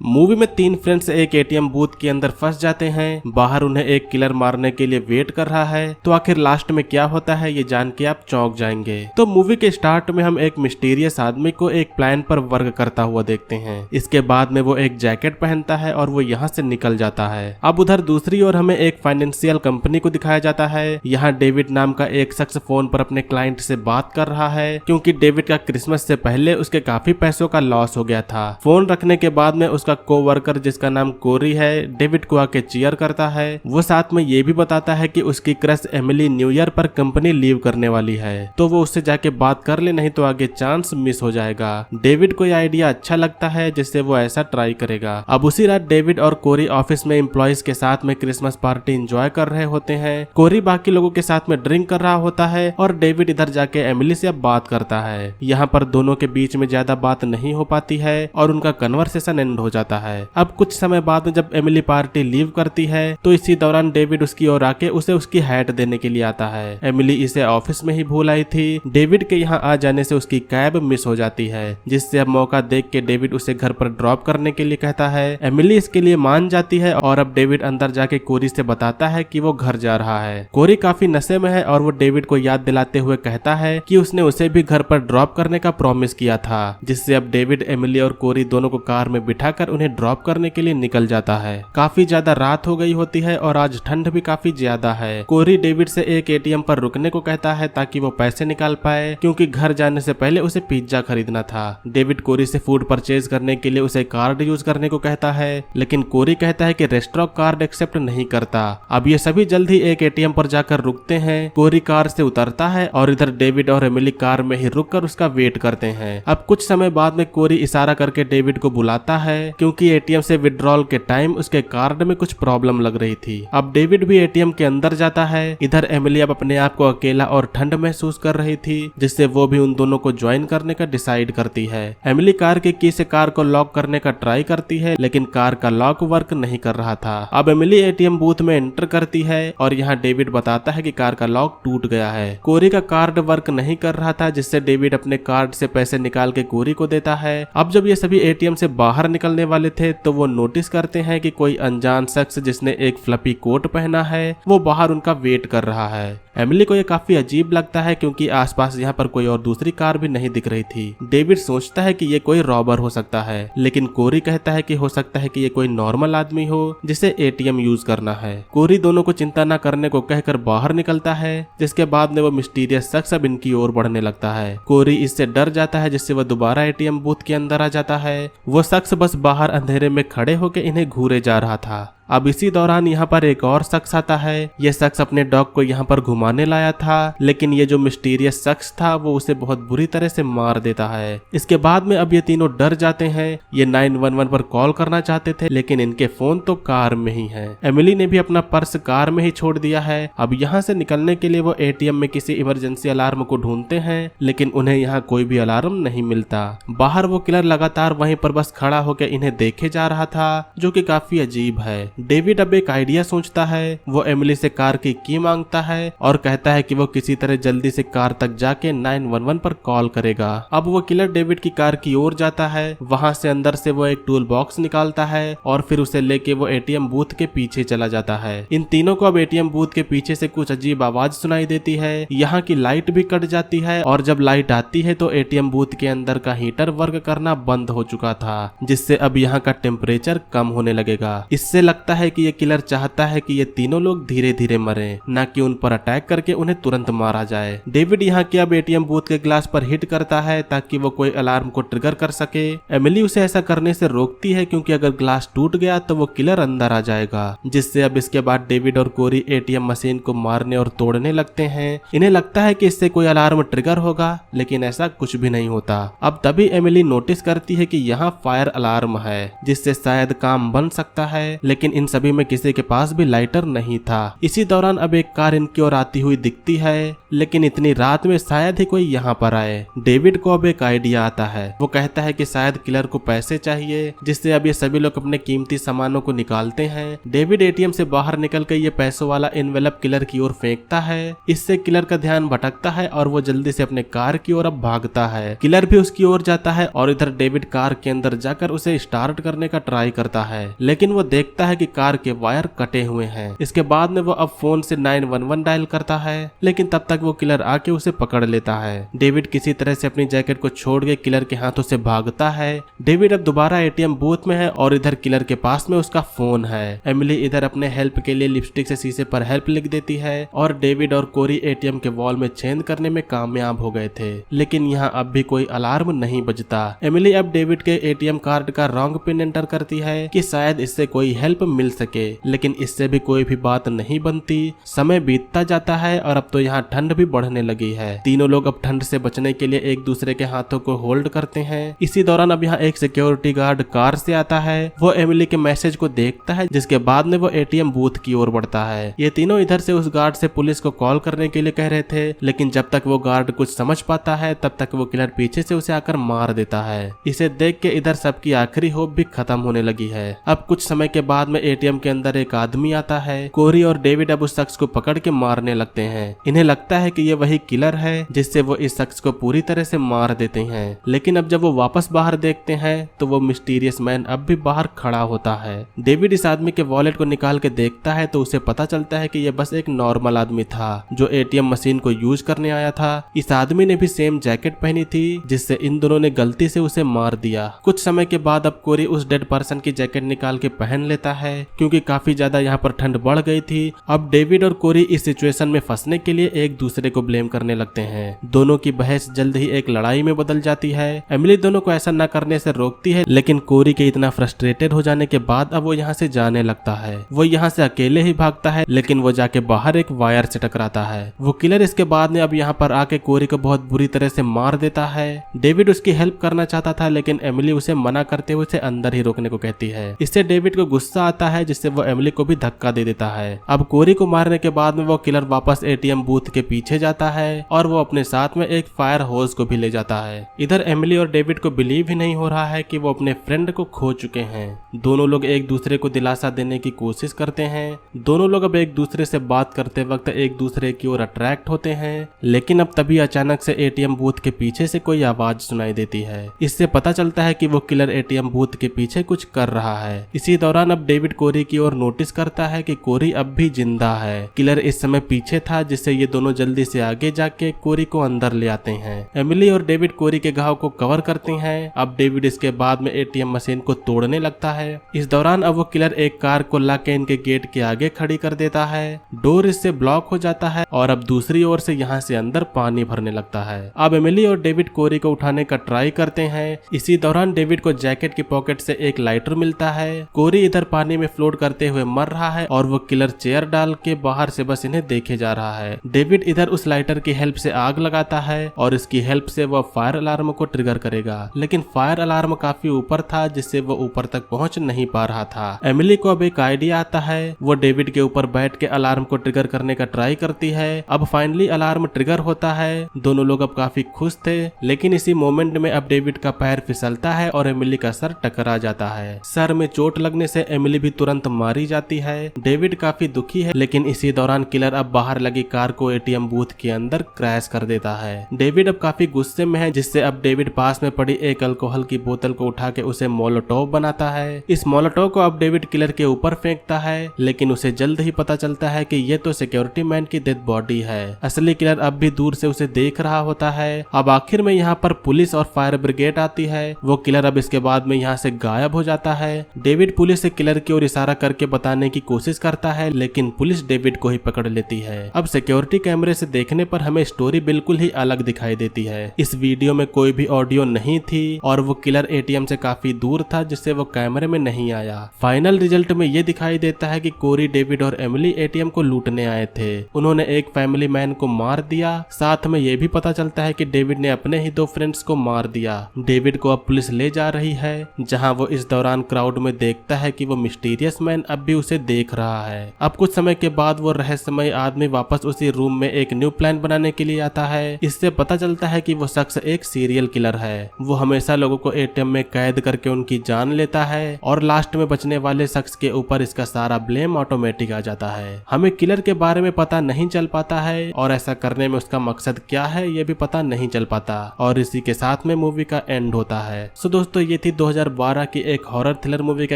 Movie में 3 friends एक ATM booth के अंदर फंस जाते हैं। बाहर उन्हें एक किलर मारने के लिए वेट कर रहा है। तो आखिर लास्ट में क्या होता है ये जान के आप चौंक जाएंगे। तो मूवी के स्टार्ट में हम एक मिस्टीरियस आदमी को एक प्लान पर वर्क करता हुआ देखते हैं। इसके बाद में वो एक जैकेट पहनता है और वो यहाँ से निकल जाता है। अब उधर दूसरी ओर हमें एक फाइनेंशियल कंपनी को दिखाया जाता है। यहाँ डेविड नाम का एक शख्स फोन पर अपने क्लाइंट से बात कर रहा है, क्योंकि डेविड का क्रिसमस से पहले उसके काफी पैसों का लॉस हो गया था। फोन रखने के बाद में उसका कोवर्कर जिसका नाम कोरी है डेविड को आके चीयर करता है। वो साथ में ये भी बताता है कि उसकी क्रश एमिली न्यू ईयर पर कंपनी लीव करने वाली है, तो वो उससे जाके बात कर ले, नहीं तो आगे चांस मिस हो जाएगा। डेविड को यह आइडिया अच्छा लगता है जिससे वो ऐसा ट्राई करेगा। अब उसी रात डेविड और कोरी ऑफिस में एम्प्लॉइज के साथ में क्रिसमस पार्टी एंजॉय कर रहे होते हैं। कोरी बाकी लोगों के साथ में ड्रिंक कर रहा होता है और डेविड इधर जाके एमिली से अब बात करता है। यहाँ पर दोनों के बीच में ज्यादा बात नहीं हो पाती है और उनका कन्वर्सेशन एंड हो जाता है। अब कुछ समय बाद में जब एमिली पार्टी लीव करती है तो इसी दौरान डेविड उसकी ओर आके उसे उसकी हैट देने के लिए आता है। एमिली इसे ऑफिस में ही भूल आई थी। डेविड के यहाँ आ जाने से उसकी कैब मिस हो जाती है, जिससे अब मौका देख के डेविड उसे घर पर ड्रॉप करने के लिए कहता है। एमिली इसके लिए मान जाती है और अब डेविड अंदर जाके कोरी से बताता है कि वो घर जा रहा है। कोरी काफी नशे में है और वो डेविड को याद दिलाते हुए कहता है कि उसने उसे भी घर पर ड्रॉप करने का प्रॉमिस किया था, जिससे अब डेविड एमिली और कोरी दोनों को कार में बिठाकर उन्हें ड्रॉप करने के लिए निकल जाता है। काफी ज्यादा रात हो गई होती है और आज ठंड भी काफी ज्यादा है। कोरी डेविड से एक एटीएम पर रुकने को कहता है ताकि वो पैसे निकाल पाए, क्योंकि घर जाने से पहले उसे पिज्जा खरीदना था। डेविड कोरी से फूड परचेज करने के लिए उसे कार्ड यूज करने को कहता है, लेकिन कोरी कहता है कि रेस्टोरेंट कार्ड एक्सेप्ट नहीं करता। अब ये सभी जल्द ही एक एटीएम पर जाकर रुकते हैं। कोरी कार से उतरता है और इधर डेविड और एमिली कार में ही रुककर उसका वेट करते हैं। अब कुछ समय बाद में कोरी इशारा करके डेविड को बुलाता है, क्योंकि एटीएम से विड्रॉल के टाइम उसके कार्ड में कुछ प्रॉब्लम लग रही थी। अब डेविड भी एटीएम के अंदर जाता है। इधर एमिली अब अपने आप को अकेला और ठंड महसूस कर रही थी, जिससे वो भी उन दोनों को ज्वाइन करने का डिसाइड करती है। एमिली कार के की से कार को लॉक करने का ट्राई करती है, लेकिन कार का लॉक वर्क नहीं कर रहा था। अब एमिली एटीएम बूथ में एंटर करती है और यहाँ डेविड बताता है कि कार का लॉक टूट गया है। कोरी का कार्ड वर्क नहीं कर रहा था, जिससे डेविड अपने कार्ड से पैसे निकाल के कोरी को देता है। अब जब ये सभी एटीएम से बाहर निकलने वाले थे तो वो नोटिस करते हैं कि कोई अनजान शख्स जिसने एक फ्लफी कोट पहना है वो बाहर उनका वेट कर रहा है। एमिली को ये काफी अजीब लगता है, क्योंकि आसपास यहाँ पर कोई और दूसरी कार भी नहीं दिख रही थी। डेविड सोचता है कि ये कोई रॉबर हो सकता है, लेकिन कोरी कहता है कि हो सकता है कि ये कोई नॉर्मल आदमी हो जिसे एटीएम यूज करना है। कोरी दोनों को चिंता न करने को कहकर बाहर निकलता है, जिसके बाद में वो मिस्टीरियस शख्स अब इनकी ओर बढ़ने लगता है। कोरी इससे डर जाता है, जिससे वो दोबारा एटीएम बूथ के अंदर आ जाता है। वो शख्स बस बाहर अंधेरे में खड़े होकर इन्हें घूरे जा रहा था। अब इसी दौरान यहाँ पर एक और शख्स आता है। यह शख्स अपने डॉग को यहाँ पर घुमाने लाया था, लेकिन ये जो मिस्टीरियस शख्स था वो उसे बहुत बुरी तरह से मार देता है। इसके बाद में अब ये तीनों डर जाते हैं। ये 911 पर कॉल करना चाहते थे, लेकिन इनके फोन तो कार में ही है। एमिली ने भी अपना पर्स कार में ही छोड़ दिया है। अब यहाँ से निकलने के लिए वो एटीएम में किसी इमरजेंसी अलार्म को ढूंढते हैं, लेकिन उन्हें यहाँ कोई भी अलार्म नहीं मिलता। बाहर वो किलर लगातार वहीं पर बस खड़ा होकर इन्हें देखे जा रहा था, जो कि काफी अजीब है। डेविड अब एक आइडिया सोचता है। वो एमिली से कार की मांगता है और कहता है कि वो किसी तरह जल्दी से कार तक जाके 911 पर कॉल करेगा। अब वो किलर डेविड की कार की ओर जाता है। वहां से अंदर से वो एक टूल बॉक्स निकालता है और फिर उसे लेके वो एटीएम बूथ के पीछे चला जाता है। इन तीनों को अब एटीएम बूथ के पीछे से कुछ अजीब आवाज सुनाई देती है। यहाँ की लाइट भी कट जाती है और जब लाइट आती है तो एटीएम बूथ के अंदर का हीटर वर्क करना बंद हो चुका था, जिससे अब यहाँ का टेम्परेचर कम होने लगेगा। इससे लगता है कि ये किलर चाहता है कि ये तीनों लोग धीरे धीरे मरें, न कि उन पर अटैक करके उन्हें तुरंत मारा जाए। डेविड यहाँ के अब एटीएम बूथ के ग्लास पर हिट करता है ताकि वो कोई अलार्म को ट्रिगर कर सके। एमिली उसे ऐसा करने से रोकती है, क्योंकि अगर ग्लास टूट गया तो वो किलर अंदर आ जाएगा, जिससे अब इसके बाद डेविड और कोरी एटीएम मशीन को मारने और तोड़ने लगते हैं। इन्हें लगता है कि इससे कोई अलार्म ट्रिगर होगा, लेकिन ऐसा कुछ भी नहीं होता। अब तभी एमिली नोटिस करती है कि यहाँ फायर अलार्म है, जिससे शायद काम बन सकता है, लेकिन इन सभी में किसी के पास भी लाइटर नहीं था। इसी दौरान अब एक कार इनकी ओर आती हुई दिखती है, लेकिन इतनी रात में शायद ही कोई यहाँ पर आए। डेविड को अब एक आइडिया आता है। वो कहता है कि शायद किलर को पैसे चाहिए, जिससे अब ये सभी लोग अपने कीमती सामानों को निकालते हैं। डेविड एटीएम से बाहर निकल कर ये पैसों वाला एनवेलप किलर की ओर फेंकता है। इससे किलर का ध्यान भटकता है और वो जल्दी से अपने कार की ओर अब भागता है। किलर भी उसकी ओर जाता है और इधर डेविड कार के अंदर जाकर उसे स्टार्ट करने का ट्राई करता है, लेकिन वो देखता है कि कार के वायर कटे हुए हैं। इसके बाद में वो अब फोन से 911 डायल करता है, लेकिन तब तक वो किलर आके उसे पकड़ लेता है। डेविड किसी तरह से अपनी जैकेट को छोड़ के किलर के हाथों से भागता है। डेविड अब दोबारा एटीएम बूथ में है और इधर किलर के पास में उसका फोन है। एमिली इधर अपने हेल्प के लिए लिपस्टिक से शीशे पर हेल्प लिख देती है और डेविड और कोरी एटीएम के वॉल में छेद करने में कामयाब हो गए थे, लेकिन यहाँ अब भी कोई अलार्म नहीं बजता। एमिली अब डेविड के एटीएम कार्ड का रॉन्ग पिन एंटर करती है कि शायद इससे कोई हेल्प मिल सके, लेकिन इससे भी कोई भी बात नहीं बनती। समय बीतता जाता है और अब तो यहाँ ठंड भी बढ़ने लगी है। तीनों लोग अब ठंड से बचने के लिए एक दूसरे के हाथों को होल्ड करते हैं। इसी दौरान अब यहाँ एक सिक्योरिटी गार्ड कार से आता है। वो एमिली के मैसेज को देखता है, जिसके बाद में वो एटीएम बूथ की ओर बढ़ता है। ये तीनों इधर से उस गार्ड से पुलिस को कॉल करने के लिए कह रहे थे, लेकिन जब तक वो गार्ड कुछ समझ पाता है तब तक वो किलर पीछे से उसे आकर मार देता है। इसे देख के इधर सबकी आखिरी होप भी खत्म होने लगी है। अब कुछ समय के बाद में एटीएम के अंदर एक आदमी आता है। कोरी और डेविड अब उस शख्स को पकड़ के मारने लगते हैं। इन्हें लगता है कि ये वही किलर है, जिससे वो इस शख्स को पूरी तरह से मार देते हैं। लेकिन अब जब वो वापस बाहर देखते हैं तो वो मिस्टीरियस मैन अब भी बाहर खड़ा होता है। डेविड इस आदमी के वॉलेट को निकाल के देखता है तो उसे पता चलता है कि ये बस एक नॉर्मल आदमी था जो एटीएम मशीन को यूज करने आया था। इस आदमी ने भी सेम जैकेट पहनी थी, जिससे इन दोनों ने गलती से उसे मार दिया। कुछ समय के बाद अब कोरी उस डेड पर्सन की जैकेट निकाल के पहन लेता है, क्योंकि काफी ज्यादा यहाँ पर ठंड बढ़ गई थी। अब डेविड और कोरी इस सिचुएशन में फंसने के लिए एक दूसरे को ब्लेम करने लगते हैं। दोनों की बहस जल्द ही एक लड़ाई में बदल जाती है। एमिली दोनों को ऐसा न करने से रोकती है, लेकिन कोरी के इतना फ्रस्ट्रेटेड हो जाने के बाद अब वो यहाँ से जाने लगता है। वो यहाँ से अकेले ही भागता है, लेकिन वो जाके बाहर एक वायर से टकराता है। वो किलर इसके बाद में अब यहाँ पर आके कोरी को बहुत बुरी तरह से मार देता है। डेविड उसकी हेल्प करना चाहता था, लेकिन एमिली उसे मना करते हुए उसे अंदर ही रोकने को कहती है। इससे डेविड को गुस्सा आता है, जिससे वो एमिली को भी धक्का दे देता है। अब कोरी को मारने के बाद में वो किलर वापस एटीएम बूथ के पीछे जाता है और वो अपने साथ में एक फायर होज को भी ले जाता है। इधर एमिली और डेविड को बिलीव ही नहीं हो रहा है कि वो अपने फ्रेंड को खो चुके हैं। दोनों लोग एक दूसरे को दिलासा देने की कोशिश करते हैं। दोनों लोग अब एक दूसरे से बात करते वक्त एक दूसरे की ओर अट्रैक्ट होते हैं, लेकिन अब तभी अचानक से एटीएम बूथ के पीछे से कोई आवाज सुनाई देती है। इससे पता चलता है कि वो किलर एटीएम बूथ के पीछे कुछ कर रहा है। इसी दौरान अब डेविड कोरी की ओर नोटिस करता है कि कोरी अब भी जिंदा है। किलर इस समय पीछे था, जिससे ये दोनों जल्दी से आगे जाके कोरी को अंदर ले आते हैं। एमिली और डेविड कोरी के घाव को कवर करते हैं। अब डेविड इसके बाद में एटीएम मशीन को तोड़ने लगता है। इस दौरान अब वो किलर एक कार को लाके इनके गेट के आगे खड़ी कर देता है। डोर इससे ब्लॉक हो जाता है और अब दूसरी ओर से यहाँ से अंदर पानी भरने लगता है। अब एमिली और डेविड कोरी को उठाने का ट्राई करते हैं। इसी दौरान डेविड को जैकेट की पॉकेट से एक लाइटर मिलता है। कोरी इधर पानी में फ्लोट करते हुए मर रहा है और वो किलर चेयर डाल के बाहर से बस इन्हें देखे जा रहा है। डेविड इधर उस लाइटर की हेल्प से आग लगाता है और इसकी हेल्प से वह फायर अलार्म को ट्रिगर करेगा, लेकिन फायर अलार्म काफी ऊपर था, जिससे वो ऊपर तक पहुंच नहीं पा रहा था। एमिली को अब एक आइडिया आता है। वो डेविड के ऊपर बैठ के अलार्म को ट्रिगर करने का ट्राई करती है। अब फाइनली अलार्म ट्रिगर होता है। दोनों लोग अब काफी खुश थे, लेकिन इसी मोमेंट में अब डेविड का पैर फिसलता है और एमिली का सर टकरा जाता है। सर में चोट लगने से एमिली भी तुरंत मारी जाती है। डेविड काफी दुखी है, लेकिन इसी दौरान किलर अब बाहर लगी कार को एटीएम बूथ के अंदर क्रैश कर देता है। डेविड अब काफी गुस्से में है, जिससे अब डेविड पास में पड़ी एक अल्कोहल की बोतल को उठा के उसे मोलोटोव बनाता है। इस मोलोटोव को अब डेविड किलर के ऊपर फेंकता है, लेकिन उसे जल्द ही पता चलता है कि ये तो सिक्योरिटी मैन की डेड बॉडी है। असली किलर अब भी दूर से उसे देख रहा होता है। अब आखिर में यहाँ पर पुलिस और फायर ब्रिगेड आती है। वो किलर अब इसके बाद में यहाँ से गायब हो जाता है। डेविड पुलिस से किलर की ओर इशारा करके बताने की कोशिश करता है, लेकिन पुलिस डेविड को ही पकड़ लेती है। अब सिक्योरिटी कैमरे से देखने पर हमें स्टोरी बिल्कुल ही अलग दिखाई देती है। इस वीडियो में कोई भी ऑडियो नहीं थी और वो किलर एटीएम से काफी दूर था, जिससे वो कैमरे में नहीं आया। फाइनल रिजल्ट में ये दिखाई देता है कि कोरी, डेविड और एमिली एटीएम को लूटने आए थे। उन्होंने एक फैमिली मैन को मार दिया। साथ में ये भी पता चलता है कि डेविड ने अपने ही 2 फ्रेंड्स को मार दिया। डेविड को अब पुलिस ले जा रही है, जहाँ वो इस दौरान क्राउड में देखता है कि वो मिस्टीरियस मिस्टीरियस मैन अब भी उसे देख रहा है। अब कुछ समय के बाद वो रहस्यमय आदमी वापस उसी रूम में एक न्यू प्लान बनाने के लिए आता है। इससे पता चलता है कि वो शख्स एक सीरियल किलर है। वो हमेशा लोगों को एटीएम में कैद करके उनकी जान लेता है और लास्ट में बचने वाले शख्स के ऊपर इसका सारा ब्लेम ऑटोमेटिक आ जाता है। हमें किलर के बारे में पता नहीं चल पाता है और ऐसा करने में उसका मकसद क्या है ये भी पता नहीं चल पाता और इसी के साथ में मूवी का एंड होता है। सो दोस्तों ये थी 2012 की एक हॉरर थ्रिलर मूवी का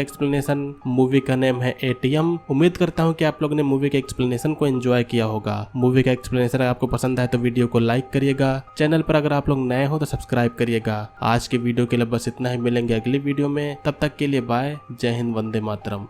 एक्सप्लेनेशन। मूवी का नेम है एटीएम। उम्मीद करता हूँ कि आप लोगों ने मूवी के एक्सप्लेनेशन को एंजॉय किया होगा। मूवी का एक्सप्लेनेशन आपको पसंद आए तो वीडियो को लाइक करिएगा। चैनल पर अगर आप लोग नए हो तो सब्सक्राइब करिएगा। आज की वीडियो के लिए बस इतना ही, मिलेंगे अगली वीडियो में। तब तक के लिए बाय। जय हिंद, वंदे मातरम।